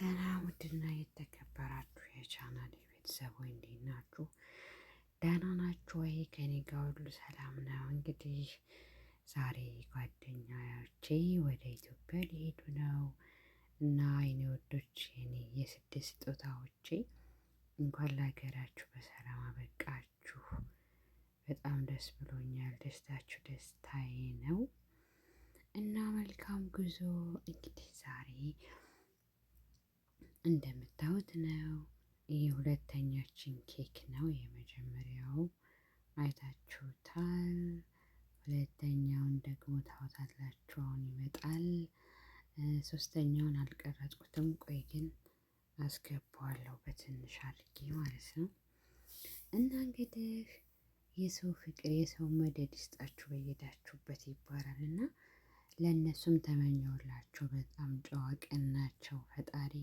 ሰላም ውድና የተከበራችሁ የቻናሌ ቤተሰቦች እንዴት ናችሁ? ደህና ናችሁ ወይ? ከኔ ጋር ሁሉ ሰላም ነው። እንግዲህ ዛሬ ጓደኛቼ ወደ ኢትዮጵያ ሊሄዱ ነው እና የኔ ወዶች የኔ የስደት ስጦታዎቼ እንኳን ለሀገራችሁ በሰላም አበቃችሁ። በጣም ደስ ብሎኛል። ደስታችሁ ደስታዬ ነው እና መልካም ጉዞ። እንግዲህ ዛሬ እንደምታዩት ነው። ይህ ሁለተኛችን ኬክ ነው። የመጀመሪያው አይታችሁታል። ሁለተኛውን ደግሞ ታውታላችሁ፣ አሁን ይመጣል። ሶስተኛውን አልቀረጽኩትም። ቆይ ግን አስገባዋለሁ በትንሽ አድርጌ ማለት ነው። እና እንግዲህ የሰው ፍቅር የሰው መደድ ይስጣችሁ በየሄዳችሁበት ይባላል እና ለእነሱም ተመኘውላቸው። በጣም ጨዋ ቅን ናቸው። ፈጣሪ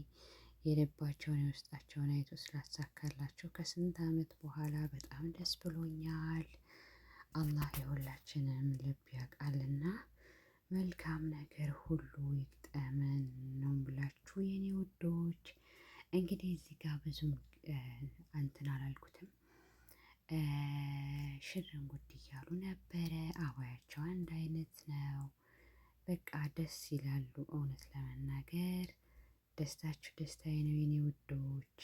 የልባቸውን የውስጣቸውን አይቶ ስላሳካላቸው ከስንት ዓመት በኋላ በጣም ደስ ብሎኛል። አላህ የሁላችንም ልብ ያውቃልና መልካም ነገር ሁሉ ይግጠመን ነው ብላችሁ የኔ ውዶች። እንግዲህ እዚህ ጋር ብዙም እንትን አላልኩትም። ሽርንጉድ እያሉ ነበረ። አባያቸው አንድ አይነት ነው። በቃ ደስ ይላሉ። እውነት ለመናገር ደስታችሁ ደስታዬ ነው የኔ ውዶች።